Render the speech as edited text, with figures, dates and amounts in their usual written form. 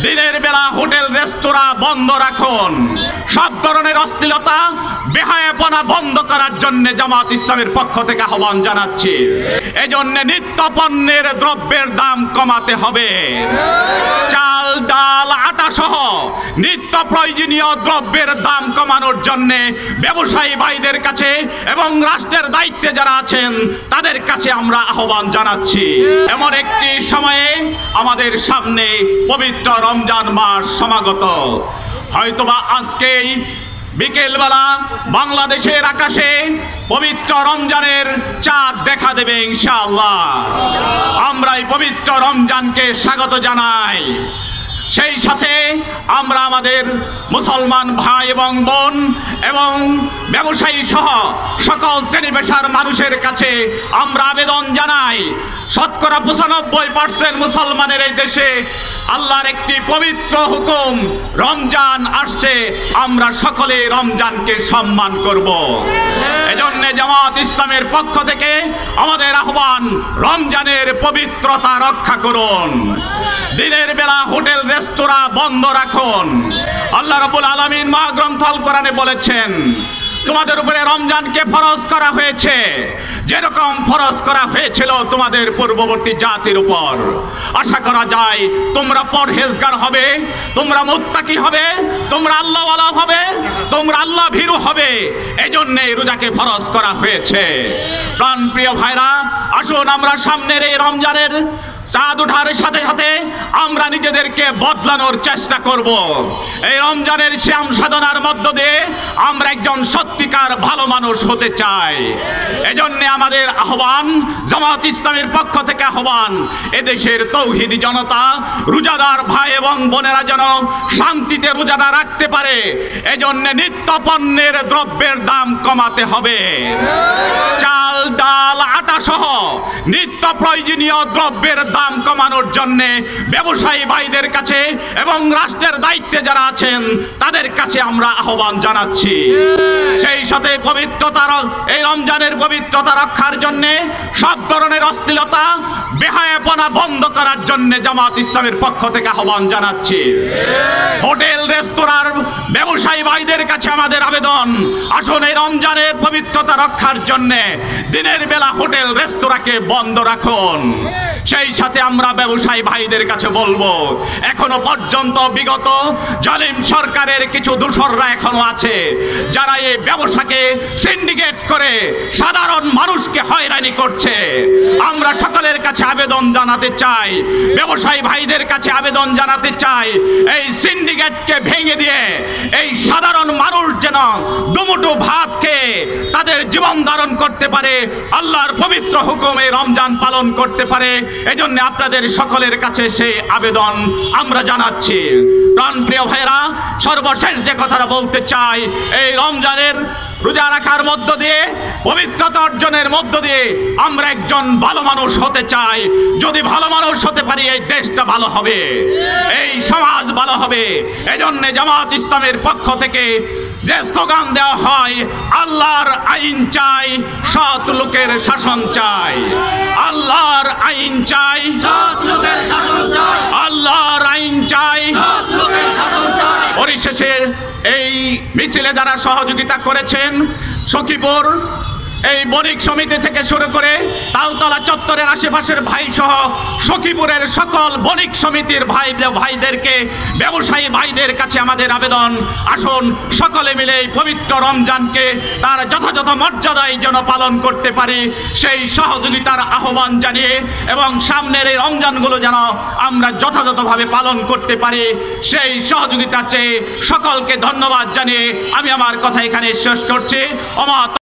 দিনের বেলা হোটেল রেস্তোরাঁ বন্ধ রাখুন। সব ধরনের অশ্লীলতা বেহায়াপনা বন্ধ করার জন্য জামাত ইসলামের পক্ষ থেকে আহ্বান জানাচ্ছি। এজন্য নিত্য পণ্যের দ্রব্যের দাম কমাতে হবে। চাল, ডাল, আটা সহ নিত্য প্রয়োজনীয় দ্রব্যের দাম কমানোর জন্য ব্যবসায়ী ভাইদের কাছে এবং রাষ্ট্রের দায়িত্বে যারা আছেন তাদের কাছে আমরা আহ্বান জানাচ্ছি। এমন একটি সময়ে আমাদের সামনে পবিত্র রমজান মাস সমাগত। হয়তোবা আজকেই বিকেলবেলা বাংলাদেশের আকাশে পবিত্র রমজানের চাঁদ দেখা দেবে ইনশাআল্লাহ। আমরা এই পবিত্র রমজানকে স্বাগত জানাই। সেই সাথে আমরা আমাদের মুসলমান ভাই এবং বোন এবং ব্যবসায়ী সহ সকল শ্রেণী পেশার মানুষের কাছে আমরা আবেদন জানাই, শতকরা 95% মুসলমানের এই দেশে আল্লাহর একটি পবিত্র হুকুম রমজান আসছে, আমরা সকলে রমজানকে সম্মান করব। এজন্য জামাত ইসলামের পক্ষ থেকে আমাদের আহ্বান, রমজানের পবিত্রতা রক্ষা করুন। দিনের বেলা হোটেল রেস্তোরাঁ বন্ধ রাখুন। আল্লাহ রাব্বুল আলামিন মহাগ্রন্থ আল কোরআনে বলেছেন, তোমাদের উপরে রমজানকে ফরজ করা হয়েছে যেরকম ফরজ করা হয়েছিল তোমাদের পূর্ববর্তী জাতির উপর। আশা করা যায় তোমরা পরহেজগার হবে, তোমরা মুত্তাকি হবে, তোমরা আল্লাহওয়ালা হবে, তোমরা আল্লাহ ভীরু হবে। এজন্যে রোজাকে ফরজ করা হয়েছে। প্রাণপ্রিয় ভাইরা, আসুন আমরা সামনের এই রমজানের চাঁদ ওঠার সাথে সাথে আমরা নিজেদেরকে বদলানোর চেষ্টা করব। এই রমজানের শ্যাম সাধনার মধ্য দিয়ে আমরা একজন সত্যিকার ভালো মানুষ হতে চাই। এজন্য আমাদের আহ্বান, জামাত ইসলামের পক্ষ থেকে আহ্বান, এদেশের তৌহিদি জনতা, রোজাদার ভাই এবং বোনেরা যেন শান্তিতে রোজাটা রাখতে পারে। এজন্য নিত্য পণ্যের দ্রব্যের দাম কমাতে হবে। চাল, ডাল, আটা সহ নিত্য প্রয়োজনীয় দ্রব্যের দাম কমানোর জন্য ব্যবসায়ী ভাইদের কাছে এবং রাষ্ট্রের দায়িত্বে যারা আছেন তাদের কাছে আমরা আহ্বান জানাচ্ছি। সেই সাথে পবিত্রতার এই রমজানের পবিত্রতা রক্ষার জন্য সব ধরনের অশ্লীলতা বেহায়াপনা বন্ধ করার জন্য জামাত ইসলামের পক্ষ থেকে আহ্বান জানাচ্ছি। হোটেল রেস্তোরাঁর ব্যবসায়ী ভাইদের কাছে আমাদের আবেদন, আসুন এই রমজানের পবিত্রতা রক্ষার জন্য দিনের বেলা হোটেল রেস্তোরাঁকে বন্ধ রাখুন। সেই সাথে আমরা ব্যবসায়ী ভাইদের কাছে বলবো, এখনো পর্যন্ত বিগত জালিম সরকারের কিছু দূষররা এখনো আছে যারা এই ব্যবসাকে সিন্ডিকেট করে সাধারণ মানুষকে হয়রানি করছে। আমরা সকলের কাছে আবেদন জানাতে চাই, ব্যবসায়ী ভাইদের কাছে আবেদন জানাতে চাই, এই সিন্ডিকেটকে ভেঙে দিয়ে এই সাধারণ মানুষ যেন দুমুঠো ভাত খেয়ে তাদের জীবন ধারণ করতে পারে, আল্লাহর পবিত্র হুকুমে রমজান পালন করতে পারে। এজন্য আপনাদের সকলের কাছে সেই আবেদন আমরা জানাচ্ছি। প্রাণপ্রিয় ভাইরা, সর্বশেষ যে কথাটা বলতে চাই, এই রমজানের রোজা রাখার মধ্য দিয়ে, পবিত্রতা অর্জনের মধ্য দিয়ে আমরা একজন ভালো মানুষ হতে চাই। যদি ভালো মানুষ হতে পারি এই দেশটা ভালো হবে, এই সমাজ ভালো হবে। এজন্য জামাত ইসলামের পক্ষ থেকে যে স্লোগান দেওয়া হয়, আল্লাহর আইন চাই, সৎ লোকের শাসন চাই। আল্লাহর আইন চাই, সৎ লোকের শাসন চাই। আল্লাহর আইন চাই, সৎ লোকের শাসন চাই। পরিশেষে এই মিছিলে যারা সহযোগিতা করেছেন, সখীপুর এই বণিক সমিতি থেকে শুরু করে তালতলা চত্বরের আশেপাশের ভাই সহ সখীপুরের সকল বণিক সমিতির ভাইদেরকে, ব্যবসায়ী ভাইদের কাছে আমাদের আবেদন, আসুন সকলে মিলে এই পবিত্র রমজানকে তার যথাযথ মর্যাদায় যেন পালন করতে পারি সেই সহযোগিতার আহ্বান জানিয়ে এবং সামনের এই রমজানগুলো যেন আমরা যথাযথভাবে পালন করতে পারি সেই সহযোগিতা চেয়ে সকলকে ধন্যবাদ জানিয়ে আমি আমার কথা এখানে শেষ করছি।